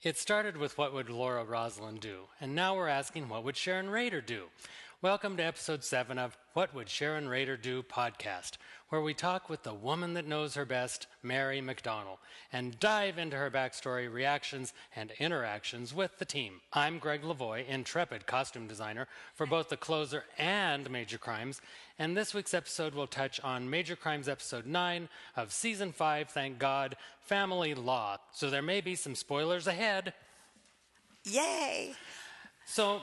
It started with what would Laura Roslin do, and now we're asking what would Sharon Raydor do? Welcome to episode 7 of What Would Sharon Raydor Do podcast, where we talk with the woman that knows her best, Mary McDonnell, and dive into her backstory, reactions, and interactions with the team. I'm Greg LaVoi, intrepid costume designer for both The Closer and Major Crimes, and this week's episode will touch on Major Crimes episode 9 of season 5, thank God, Family Law. So there may be some spoilers ahead. Yay! So,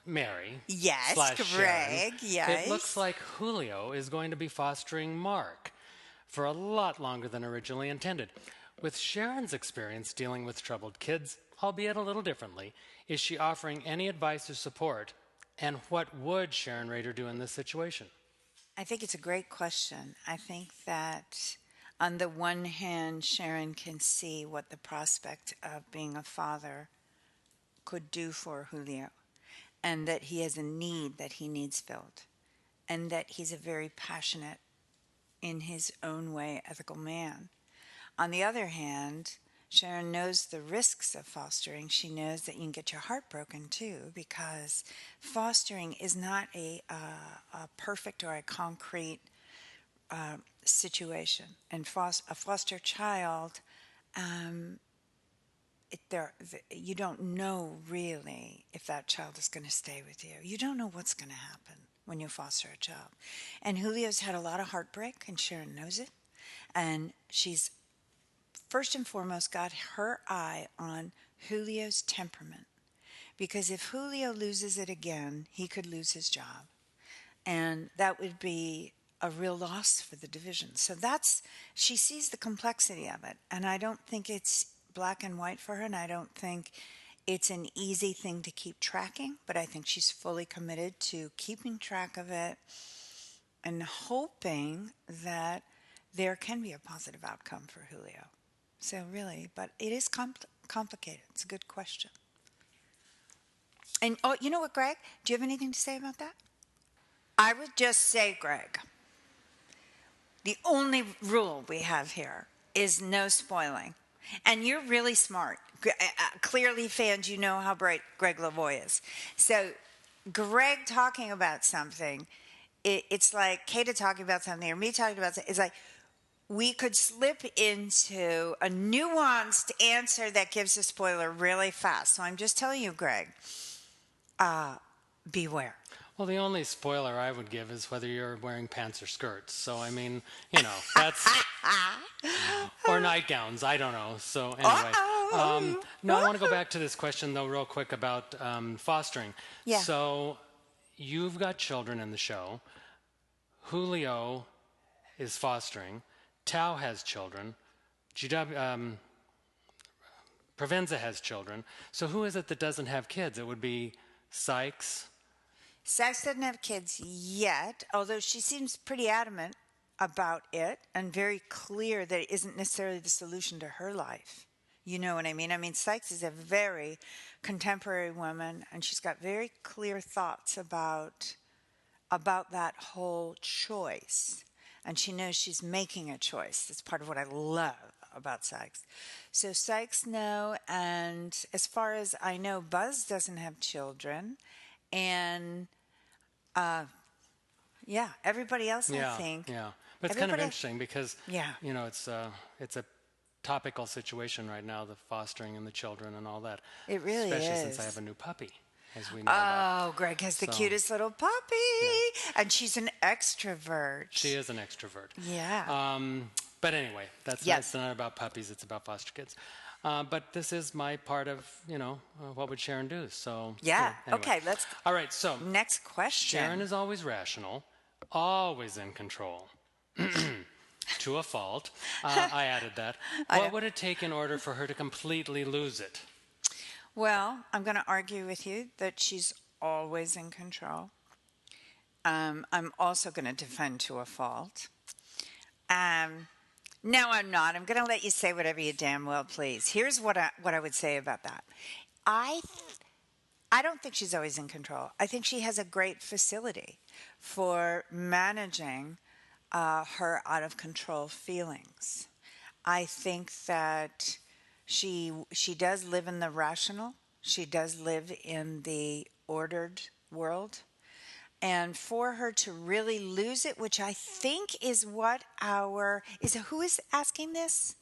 Mary Yes, slash Sharon, Greg, it looks yes. like Julio is going to be fostering Mark for a lot longer than originally intended. With Sharon's experience dealing with troubled kids, albeit a little differently, is she offering any advice or support? And what would Sharon Raydor do in this situation? I think it's a great question. I think that on the one hand, Sharon can see what the prospect of being a father could do for Julio, and that he has a need that he needs filled, and that he's a very passionate, in his own way, ethical man. On the other hand, Sharon knows the risks of fostering. She knows that you can get your heart broken too, because fostering is not a perfect or a concrete situation. And a foster child, you don't know really if that child is going to stay with you. You don't know what's going to happen when you foster a child. And Julio's had a lot of heartbreak, and Sharon knows it. And she's first and foremost got her eye on Julio's temperament. Because if Julio loses it again, he could lose his job. And that would be a real loss for the division. So she sees the complexity of it. And I don't think it's black and white for her, and I don't think it's an easy thing to keep tracking, but I think she's fully committed to keeping track of it and hoping that there can be a positive outcome for Julio. So really, but it is complicated. It's a good question. And you know what, Greg? Do you have anything to say about that? I would just say, Greg, the only rule we have here is no spoiling. And you're really smart. Clearly, fans, you know how bright Greg LaVoi is. So Greg talking about something, it's like Kata talking about something or me talking about something. It's like we could slip into a nuanced answer that gives a spoiler really fast. So I'm just telling you, Greg, beware. Well, the only spoiler I would give is whether you're wearing pants or skirts. So, I mean, that's... or nightgowns, I don't know. So, anyway. No, I want to go back to this question, though, real quick about fostering. Yeah. So, you've got children in the show. Julio is fostering. Tao has children. Provenza has children. So, who is it that doesn't have kids? It would be Sykes. Sykes doesn't have kids yet, although she seems pretty adamant about it and very clear that it isn't necessarily the solution to her life. You know what I mean? I mean, Sykes is a very contemporary woman, and she's got very clear thoughts about that whole choice. And she knows she's making a choice. That's part of what I love about Sykes. So Sykes, no, and as far as I know, Buzz doesn't have children. And, everybody else, I think. Yeah, but it's kind of interesting because, it's a topical situation right now, the fostering and the children and all that. It really Especially is. Since I have a new puppy, as we know about. Oh, Greg has the cutest little puppy. Yeah. And she's an extrovert. She is an extrovert. Yeah. But anyway, that's not about puppies, it's about foster kids. But this is my part of, what would Sharon do? So yeah. Anyway. Okay, let's. All right. So next question. Sharon is always rational, always in control, to a fault. I added that. What would it take in order for her to completely lose it? Well, I'm going to argue with you that she's always in control. I'm also going to defend to a fault. No, I'm not. I'm going to let you say whatever you damn well please. Here's what I would say about that. I don't think she's always in control. I think she has a great facility for managing her out of control feelings. I think that She does live in the rational. She does live in the ordered world. And for her to really lose it, which I think is what who is asking this?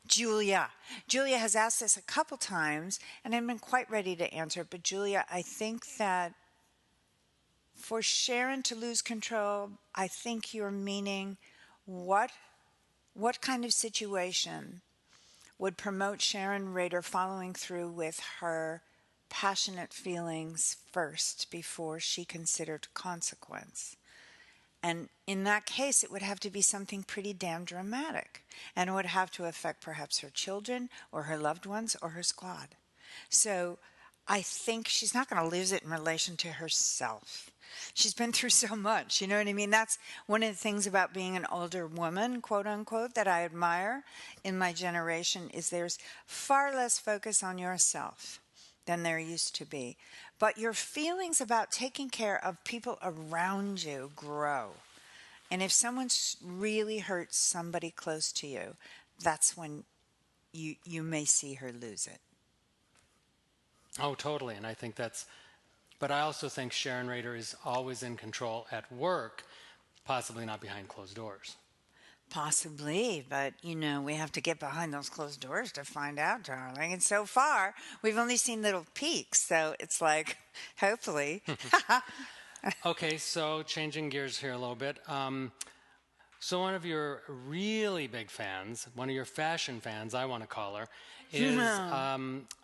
Julia. Julia has asked this a couple times, and I've been quite ready to answer it. But Julia, I think that for Sharon to lose control, I think you're meaning what kind of situation would promote Sharon Raydor following through with her passionate feelings first before she considered consequence. And in that case, it would have to be something pretty damn dramatic. And it would have to affect perhaps her children or her loved ones or her squad. So I think she's not going to lose it in relation to herself. She's been through so much, you know what I mean? That's one of the things about being an older woman, quote unquote, that I admire in my generation is there's far less focus on yourself than there used to be. But your feelings about taking care of people around you grow. And if someone's really hurts somebody close to you, that's when you may see her lose it. Oh, totally. And I think but I also think Sharon Raydor is always in control at work, possibly not behind closed doors. Possibly, but we have to get behind those closed doors to find out, darling. And so far, we've only seen little peeks, so it's like, hopefully. Okay, so changing gears here a little bit. So one of your really big fans, one of your fashion fans, I want to call her, is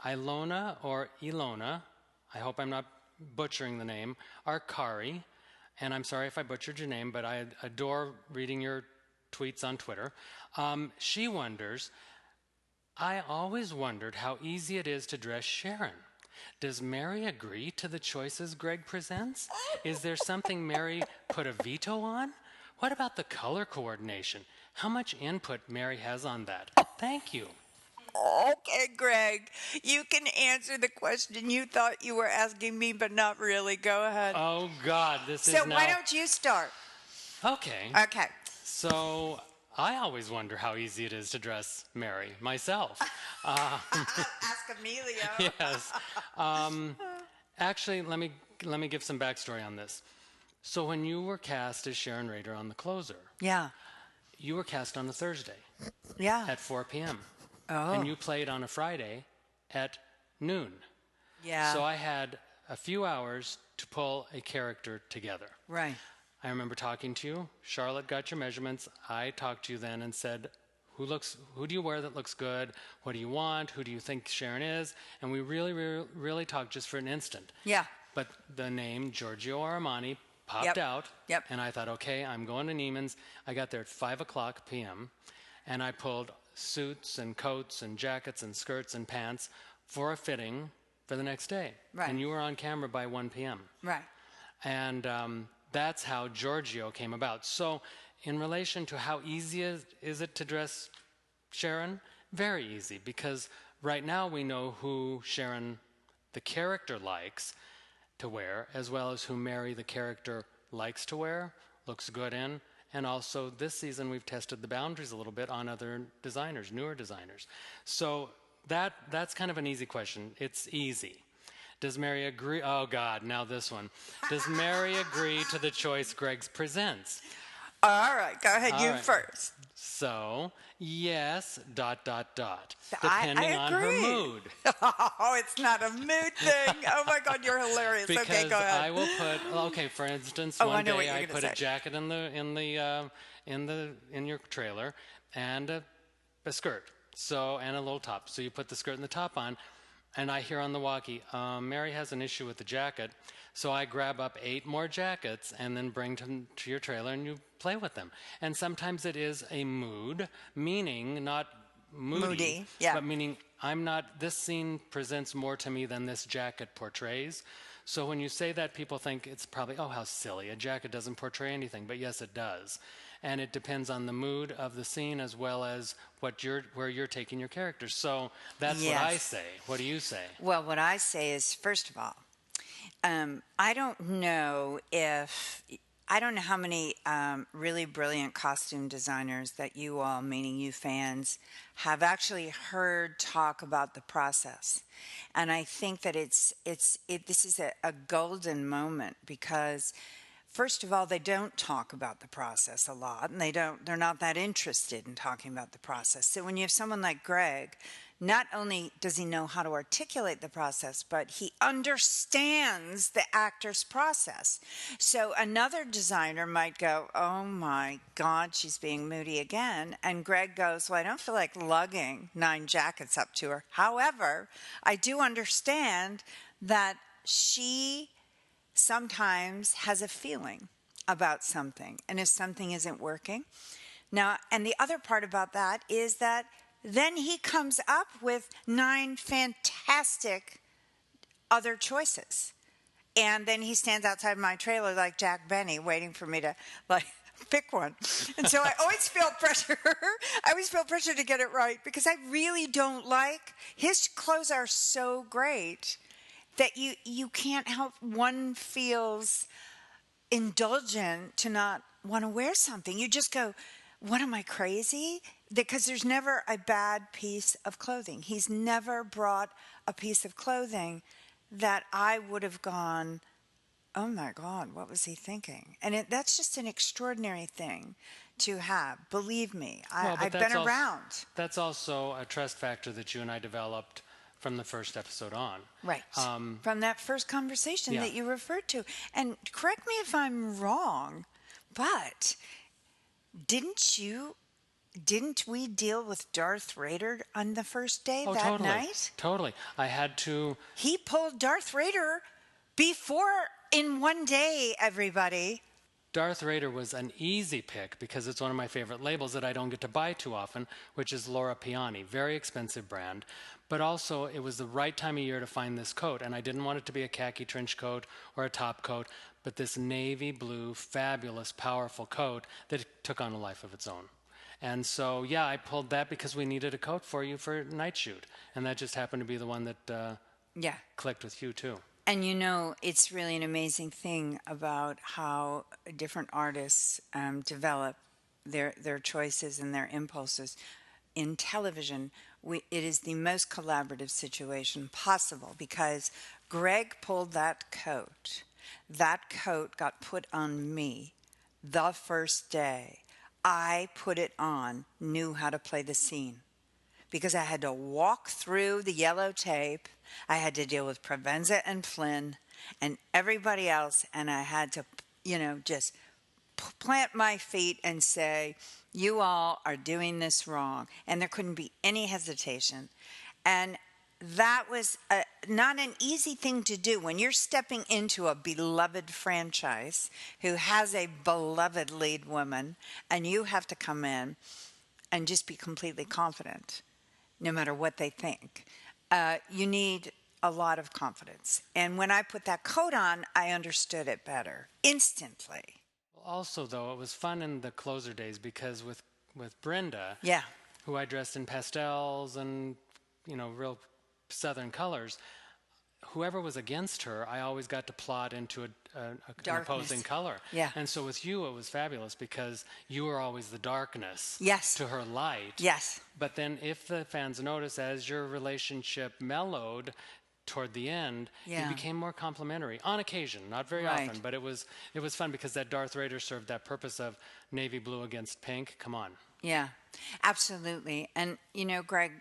Ilona or Ilona. I hope I'm not butchering the name. Arcari, and I'm sorry if I butchered your name, but I adore reading your tweets on Twitter. She wonders, I always wondered how easy it is to dress Sharon. Does Mary agree to the choices Greg presents? Is there something Mary put a veto on? What about the color coordination? How much input Mary has on that? Thank you. Okay, Greg, you can answer the question you thought you were asking me, but not really. Go ahead. Oh, God, this is So now... why don't you start? Okay. Okay. So I always wonder how easy it is to dress Mary myself. Ask Emilio. Yes. Actually, let me give some backstory on this. So when you were cast as Sharon Raydor on The Closer, Yeah. you were cast on a Thursday Yeah. at 4 p.m. Oh. And you played on a Friday at noon. Yeah. So I had a few hours to pull a character together. Right. I remember talking to you. Charlotte got your measurements. I talked to you then and said, who do you wear that looks good? What do you want? Who do you think Sharon is? And we really talked just for an instant. Yeah. But the name Giorgio Armani popped out. Yep. And I thought, okay, I'm going to Neiman's. I got there at 5 o'clock p.m. And I pulled suits and coats and jackets and skirts and pants for a fitting for the next day. Right. And you were on camera by 1 p.m. Right. And that's how Giorgio came about. So in relation to how easy is it to dress Sharon? Very easy, because right now we know who Sharon, the character, likes to wear, as well as who Mary, the character, likes to wear, looks good in. And also this season we've tested the boundaries a little bit on other designers, newer designers. So that's kind of an easy question. It's easy. Does Mary agree? Oh, God, now this one. Does Mary agree to the choice Greg presents? All right, go ahead, you first. So, yes, ... depending I on her mood. Oh, it's not a mood thing. Oh, my God, you're hilarious. Because okay, go ahead. I will put, okay, for instance, one day I put a jacket in your trailer and a skirt, and a little top. So you put the skirt and the top on. And I hear on the walkie, Mary has an issue with the jacket, so I grab up 8 more jackets and then bring them to your trailer and you play with them. And sometimes it is a mood, meaning not moody, but meaning this scene presents more to me than this jacket portrays. So when you say that, people think it's probably, oh, how silly, a jacket doesn't portray anything, but yes, it does. And it depends on the mood of the scene as well as where you're taking your characters. So that's what I say. What do you say? Well, what I say is, first of all, I don't know if I don't know how many really brilliant costume designers that you all, meaning you fans, have actually heard talk about the process. And I think that this is a golden moment because first of all, they don't talk about the process a lot, and they're not that interested in talking about the process. So when you have someone like Greg, not only does he know how to articulate the process, but he understands the actor's process. So another designer might go, "Oh my God, she's being moody again." And Greg goes, "Well, I don't feel like lugging 9 jackets up to her. However, I do understand that she sometimes has a feeling about something. And if something isn't working." Now, and the other part about that is that then he comes up with 9 fantastic other choices. And then he stands outside my trailer like Jack Benny waiting for me to like pick one. And so I always feel pressure. I always feel pressure to get it right because I really don't like his clothes are so great that you can't help one feels indulgent to not want to wear something. You just go, "What, am I crazy?" Because there's never a bad piece of clothing. He's never brought a piece of clothing that I would have gone, "Oh my God, what was he thinking?" And that's just an extraordinary thing to have. Believe me, I've been around. That's also a trust factor that you and I developed from the first episode on. Right. From that first conversation Yeah. that you referred to. And correct me if I'm wrong, but didn't we deal with Darth Raydor on the first day that totally. night? Totally. I had to. He pulled Darth Raydor before in one day, everybody. Darth Raydor was an easy pick because it's one of my favorite labels that I don't get to buy too often, which is Laura Piani. Very expensive brand. But also, it was the right time of year to find this coat. And I didn't want it to be a khaki trench coat or a top coat, but this navy blue, fabulous, powerful coat that took on a life of its own. And so, yeah, I pulled that because we needed a coat for you for night shoot. And that just happened to be the one that clicked with you, too. And you know, it's really an amazing thing about how different artists develop their choices and their impulses. In television, it is the most collaborative situation possible because Greg pulled that coat. That coat got put on me the first day. I put it on, knew how to play the scene. Because I had to walk through the yellow tape. I had to deal with Provenza and Flynn and everybody else. And I had to, just plant my feet and say, "You all are doing this wrong." And there couldn't be any hesitation. And that was not an easy thing to do when you're stepping into a beloved franchise who has a beloved lead woman and you have to come in and just be completely confident. No matter what they think. You need a lot of confidence. And when I put that coat on, I understood it better instantly. Also, though, it was fun in the closer days because with Brenda, who I dressed in pastels and, real Southern colors, whoever was against her, I always got to plot into an opposing color. Yeah. And so with you, it was fabulous because you were always the darkness to her light. Yes. But then if the fans notice, as your relationship mellowed toward the end, it became more complimentary on occasion, not very often, but it was fun because that Darth Vader served that purpose of navy blue against pink. Come on. Yeah, absolutely. And, Greg,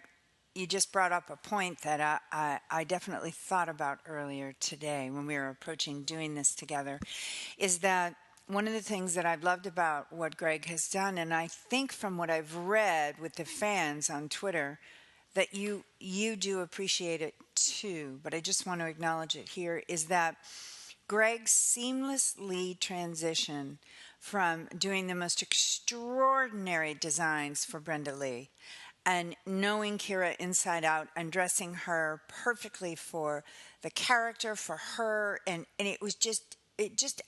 you just brought up a point that I definitely thought about earlier today when we were approaching doing this together, is that one of the things that I've loved about what Greg has done, and I think from what I've read with the fans on Twitter, that you do appreciate it too, but I just want to acknowledge it here, is that Greg seamlessly transitioned from doing the most extraordinary designs for Brenda Lee and knowing Kira inside out and dressing her perfectly for the character, for her, and it was just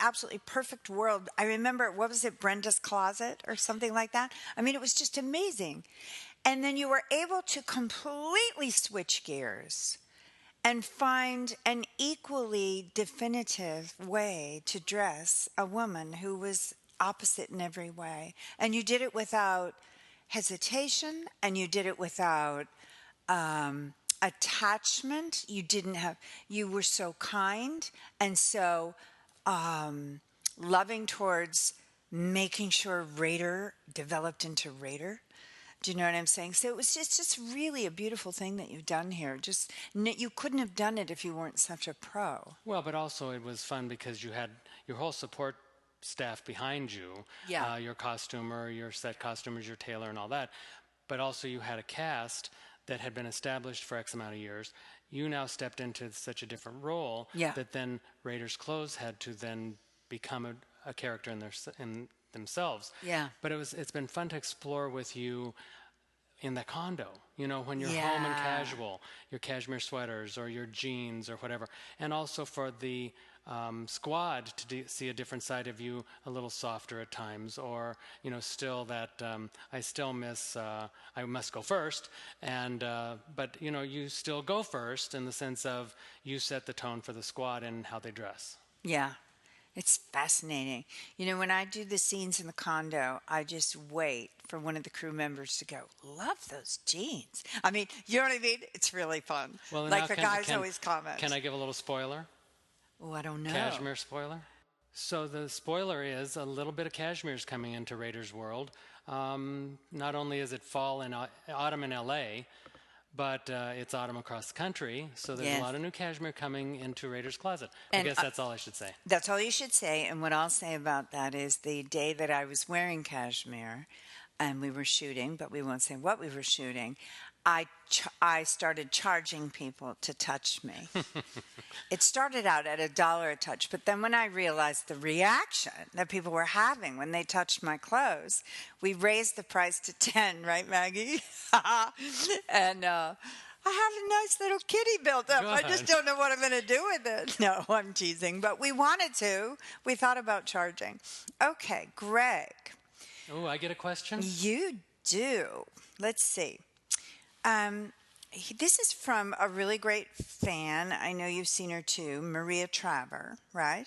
absolutely perfect world. I remember, what was it, Brenda's Closet or something like that? I mean, it was just amazing. And then you were able to completely switch gears and find an equally definitive way to dress a woman who was opposite in every way. And you did it without hesitation, and you did it without attachment. You were so kind and so loving towards making sure Raider developed into Raider. Do you know what I'm saying? So it's just really a beautiful thing that you've done here. You couldn't have done it if you weren't such a pro. Well, but also it was fun because you had your whole support staff behind you. Yeah. Your costumer, your set costumers, your tailor, and all that. But also you had a cast that had been established for X amount of years. You now stepped into such a different role that then Raiders Clothes had to then become a character in themselves. Yeah. But it's been fun to explore with you in the condo, when you're home and casual, your cashmere sweaters or your jeans or whatever. And also for the squad to see a different side of you, a little softer at times, or, still that I still miss, I must go first. But, you still go first in the sense of you set the tone for the squad and how they dress. Yeah. It's fascinating. When I do the scenes in the condo, I just wait for one of the crew members to go, love those jeans. I mean, you know what I mean? It's really fun. Well, like the guys always comment. Can I give a little spoiler? Oh, I don't know. Cashmere spoiler? So the spoiler is a little bit of cashmere is coming into Raiders World. Not only is it fall and autumn in L.A., but it's autumn across the country, so there's a lot of new cashmere coming into Raiders Closet. I guess that's all I should say. That's all you should say, and what I'll say about that is the day that I was wearing cashmere, and we were shooting, but we won't say what we were shooting, I started charging people to touch me. It started out at $1 a touch, but then when I realized the reaction that people were having when they touched my clothes, we raised the price to 10, right, Maggie? And I have a nice little kitty built up. I just don't know what I'm going to do with it. No, I'm teasing, but we wanted to. We thought about charging. Okay, Greg. Oh, I get a question? You do. Let's see. This is from a really great fan. I know you've seen her too, Maria Traver, right?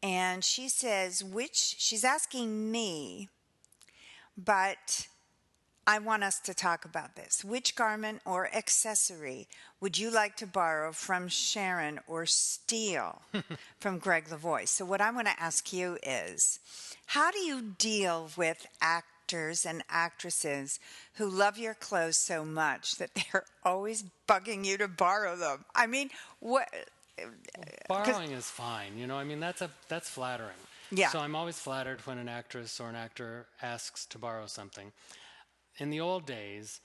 And she says, she's asking me, but I want us to talk about this. Which garment or accessory would you like to borrow from Sharon or steal from Greg LaVoi? So what I want to ask you is, how do you deal with actors and actresses who love your clothes so much that they're always bugging you to borrow them? I mean, what? Borrowing is fine, I mean, that's flattering. Yeah. So I'm always flattered when an actress or an actor asks to borrow something. In the old days,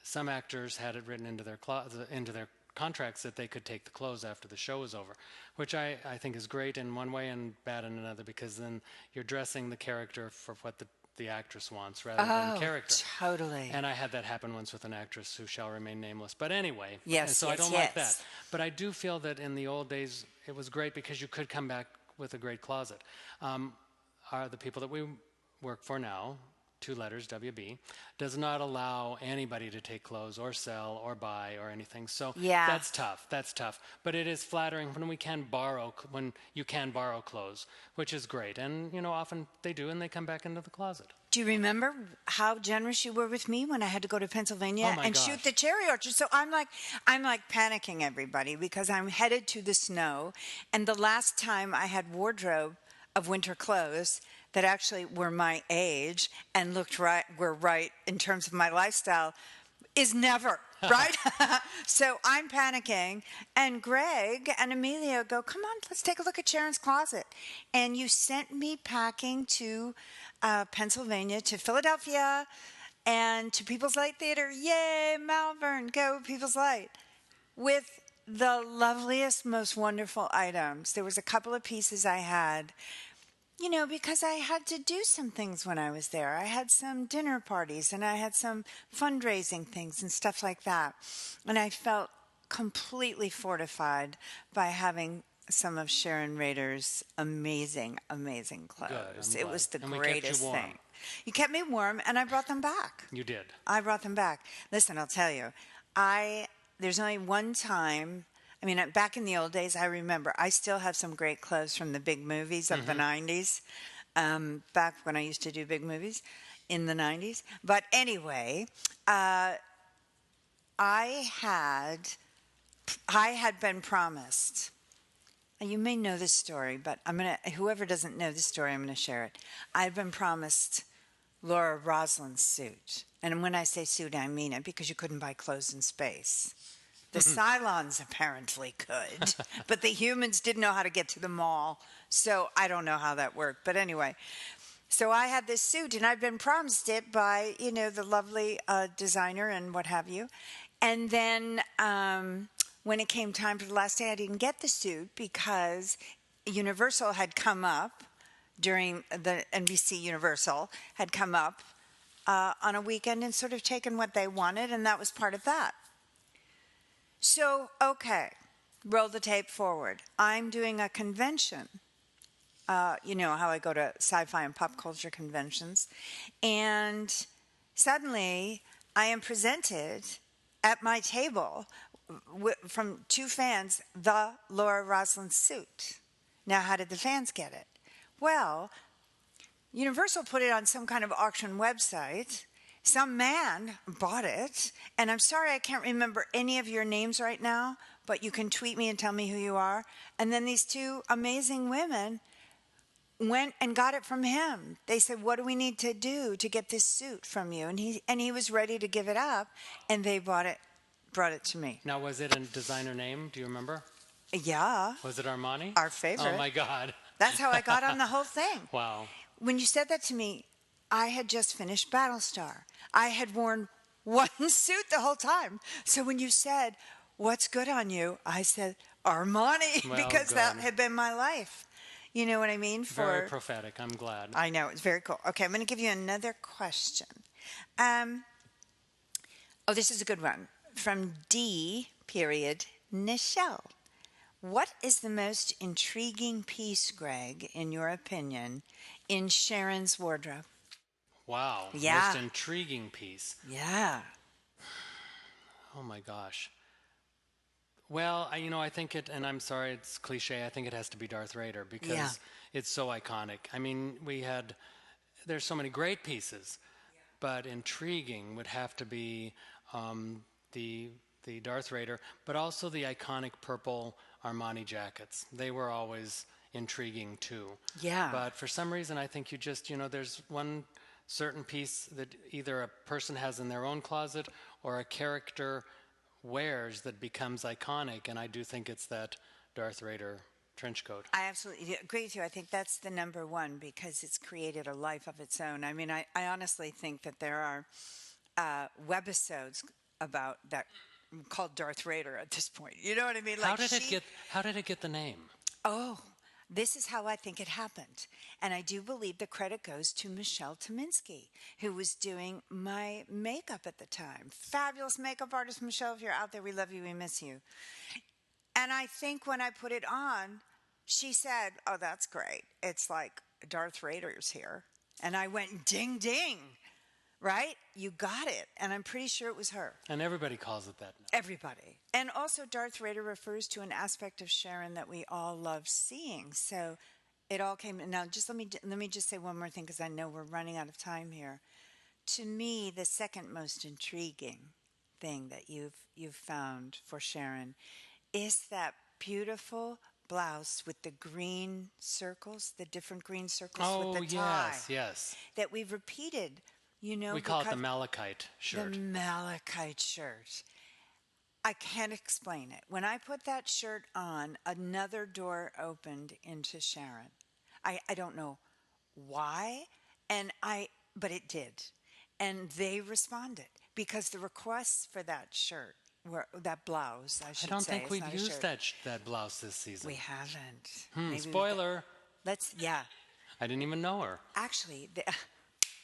some actors had it written into their contracts that they could take the clothes after the show was over, which I think is great in one way and bad in another, because then you're dressing the character for what the actress wants rather than the character. Totally. And I had that happen once with an actress who shall remain nameless. But anyway, so I don't like that. But I do feel that in the old days, it was great because you could come back with a great closet. Are the people that we work for now, 2 letters, WB, does not allow anybody to take clothes or sell or buy or anything. So that's tough. But it is flattering when you can borrow clothes, which is great. And, often they do, and they come back into the closet. Do you remember how generous you were with me when I had to go to Pennsylvania shoot the cherry orchard? So I'm like panicking, everybody, because I'm headed to the snow. And the last time I had wardrobe of winter clothes that actually were my age and were right in terms of my lifestyle is never, right? So I'm panicking, and Greg and Amelia go, come on, let's take a look at Sharon's closet. And you sent me packing to Pennsylvania, to Philadelphia, and to People's Light Theater. Yay, Malvern, go People's Light. With the loveliest, most wonderful items. There was a couple of pieces I had, because I had to do some things when I was there. I had some dinner parties, and I had some fundraising things and stuff like that. And I felt completely fortified by having some of Sharon Raydor's amazing, amazing clothes. It was the greatest thing. You kept me warm, and I brought them back. You did. I brought them back. Listen, I'll tell you, there's only one time I mean, back in the old days, I remember I still have some great clothes from the big movies of the 90s, back when I used to do big movies in the 90s. But anyway, I had been promised. You may know this story, but whoever doesn't know this story, I'm gonna share it. I had been promised Laura Roslin's suit. And when I say suit, I mean it, because you couldn't buy clothes in space. The Cylons apparently could, but the humans didn't know how to get to the mall. So I don't know how that worked. But anyway, so I had this suit, and I'd been promised it by, the lovely designer and what have you. And then when it came time for the last day, I didn't get the suit because Universal had come up during the NBC Universal had come up on a weekend and sort of taken what they wanted, and that was part of that. So, okay, roll the tape forward. I'm doing a convention. You know how I go to sci-fi and pop culture conventions. And suddenly I am presented at my table from two fans, the Laura Roslin suit. Now, how did the fans get it? Well, Universal put it on some kind of auction website. Some man bought it, and I'm sorry I can't remember any of your names right now, but you can tweet me and tell me who you are. And then these two amazing women went and got it from him. They said, "What do we need to do to get this suit from you?" And he was ready to give it up, and they brought it to me. Now, was it a designer name? Do you remember? Yeah. Was it Armani? Our favorite. Oh, my God. That's how I got on the whole thing. Wow. When you said that to me, I had just finished Battlestar. I had worn one suit the whole time. So when you said, "What's good on you?" I said, Armani, Well, because good. that had been my life. You know what I mean? Very prophetic. I'm glad. I know. It's very cool. Okay, I'm going to give you another question. Oh, this is a good one. From D. Nichelle. What is the most intriguing piece, Greg, in your opinion, in Sharon's wardrobe? Wow. Yeah. Most intriguing piece. Yeah. Oh, my gosh. Well, I think it, and I'm sorry, it's cliche, I think it has to be Darth Vader because it's so iconic. I mean, there's so many great pieces, but intriguing would have to be the Darth Vader, but also the iconic purple Armani jackets. They were always intriguing too. Yeah. But for some reason, I think there's one certain piece that either a person has in their own closet or a character wears that becomes iconic, and I do think it's that Darth Vader trench coat. I absolutely agree with you. I think that's the number one because it's created a life of its own. I mean, I honestly think that there are webisodes about that called Darth Vader at this point. You know what I mean? How did it get the name? Oh, this is how I think it happened. And I do believe the credit goes to Michelle Tominski, who was doing my makeup at the time. Fabulous makeup artist, Michelle. If you're out there, we love you, we miss you. And I think when I put it on, she said, "Oh, that's great. It's like Darth Vader's here." And I went, ding, ding. Right? You got it. And I'm pretty sure it was her. And everybody calls it that now. Everybody. And also Darth Vader refers to an aspect of Sharon that we all love seeing. So it all came. Now, just let me just say one more thing because I know we're running out of time here. To me, the second most intriguing thing that you've found for Sharon is that beautiful blouse with the green circles, the different green circles with the tie. Yes. That we've repeated. We call it the Malachite shirt. The Malachite shirt. I can't explain it. When I put that shirt on, another door opened into Sharon. I don't know why, but it did. And they responded because the requests for that shirt, that blouse, I should say. I don't think we've used that blouse this season. We haven't. Spoiler. I didn't even know her. Actually,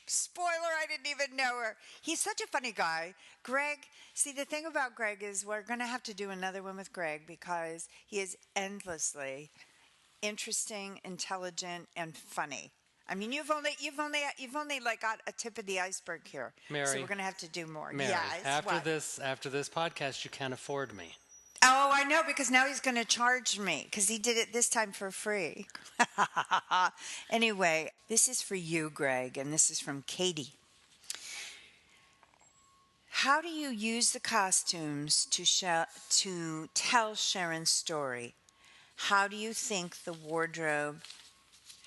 spoiler, I didn't even know her. He's such a funny guy. Greg, see, the thing about Greg is we're going to have to do another one with Greg because he is endlessly interesting, intelligent, and funny. I mean, you've only like got a tip of the iceberg here. Mary, so we're going to have to do more. Mary, yes. after this podcast, you can't afford me. Oh, I know, because now he's going to charge me because he did it this time for free. Anyway, this is for you, Greg, and this is from Katie. How do you use the costumes to tell Sharon's story? How do you think the wardrobe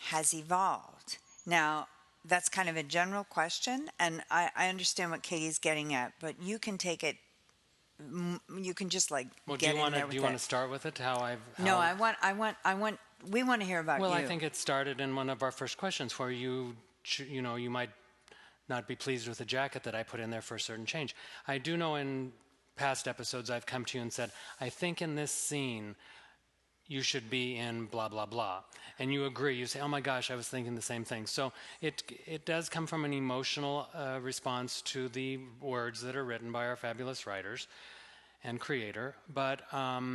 has evolved? Now, that's kind of a general question, and I understand what Katie's getting at, but you can take it. You can just like Well, get in there with it. do you want to start with it? No, I want. We want to hear about you. Well, I think it started in one of our first questions, where you might not be pleased with the jacket that I put in there for a certain change. I do know in past episodes I've come to you and said, I think in this scene you should be in blah, blah, blah. And you agree. You say, oh my gosh, I was thinking the same thing. So it does come from an emotional response to the words that are written by our fabulous writers and creator. But I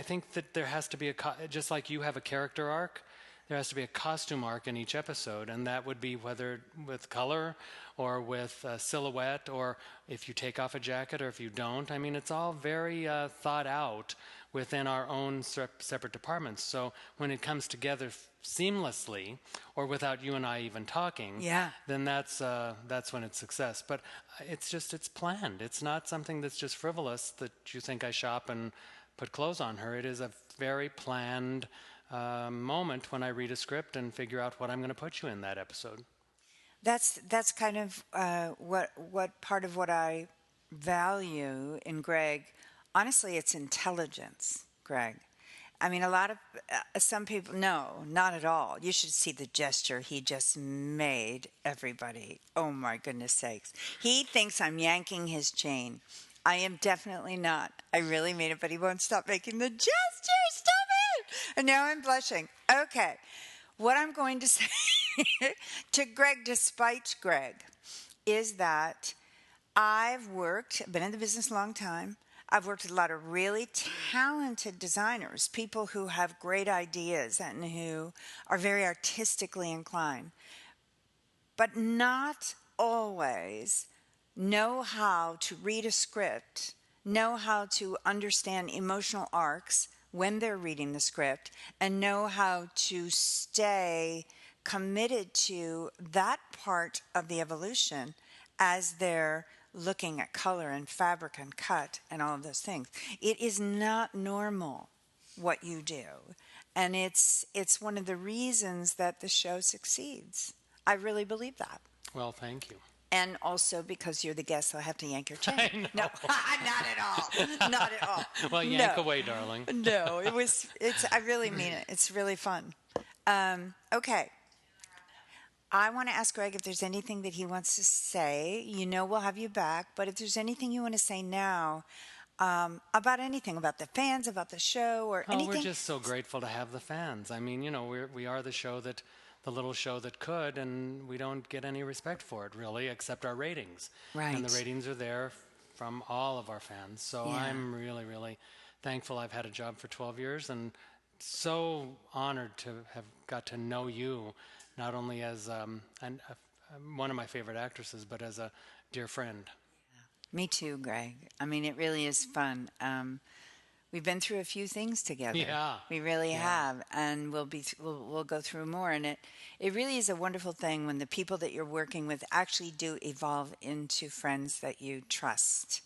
think that there has to be just like you have a character arc, there has to be a costume arc in each episode, and that would be whether with color or with silhouette, or if you take off a jacket or if you don't. I mean, it's all very thought out within our own separate departments. So when it comes together seamlessly, or without you and I even talking, then that's when it's success. But it's planned. It's not something that's just frivolous that you think I shop and put clothes on her. It is a very planned moment when I read a script and figure out what I'm going to put you in that episode. That's kind of what part of what I value in Greg. Honestly, it's intelligence, Greg. I mean, a lot of some people, no, not at all. You should see the gesture he just made everybody. Oh my goodness sakes. He thinks I'm yanking his chain. I am definitely not. I really mean it, but he won't stop making the gesture. Stop it! And now I'm blushing. Okay. What I'm going to say to Greg, despite Greg, is that I've been in the business a long time. I've worked with a lot of really talented designers, people who have great ideas and who are very artistically inclined, but not always know how to read a script, know how to understand emotional arcs when they're reading the script, and know how to stay committed to that part of the evolution as they're looking at color and fabric and cut and all of those things. It is not normal what you do. And it's one of the reasons that the show succeeds. I really believe that. Well, thank you. And also because you're the guest, so I have to yank your chain. I know. No, not at all. Not at all. Well, yank away, darling. No, I really mean it. It's really fun. Okay. I want to ask Greg if there's anything that he wants to say. You know we'll have you back, but if there's anything you want to say now about anything, about the fans, about the show, or anything. We're just so grateful to have the fans. I mean, we are the little show that could, and we don't get any respect for it, really, except our ratings. Right. And the ratings are there from all of our fans. So yeah. I'm really, really thankful I've had a job for 12 years, and so honored to have got to know you, not only as one of my favorite actresses, but as a dear friend. Me too, Greg. I mean, it really is fun. We've been through a few things together. Yeah. We really have, and we'll go through more. And it really is a wonderful thing when the people that you're working with actually do evolve into friends that you trust.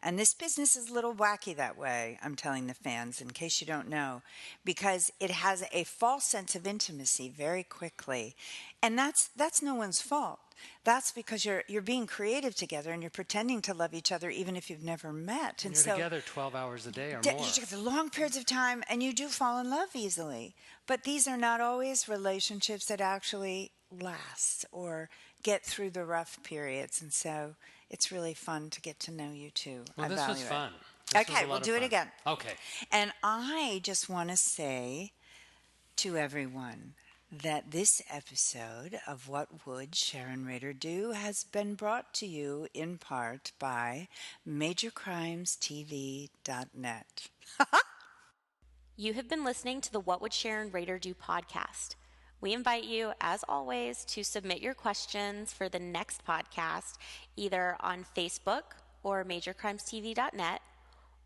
And this business is a little wacky that way, I'm telling the fans, in case you don't know, because it has a false sense of intimacy very quickly. And that's no one's fault. That's because you're being creative together and you're pretending to love each other even if you've never met. And you're together 12 hours a day or more. You're together long periods of time, and you do fall in love easily. But these are not always relationships that actually last or get through the rough periods. And so it's really fun to get to know you too. Well, this was fun. Okay, we'll do it again. Okay. And I just want to say to everyone that this episode of What Would Sharon Raydor Do has been brought to you in part by MajorCrimesTV.net. You have been listening to the What Would Sharon Raydor Do podcast. We invite you, as always, to submit your questions for the next podcast either on Facebook or MajorCrimesTV.net,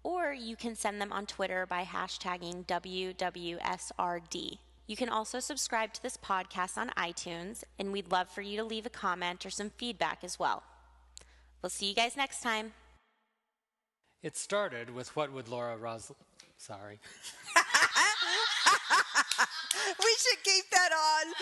or you can send them on Twitter by hashtagging WWSRD. You can also subscribe to this podcast on iTunes, and we'd love for you to leave a comment or some feedback as well. We'll see you guys next time. It started with what would Laura Sorry. We should keep that on.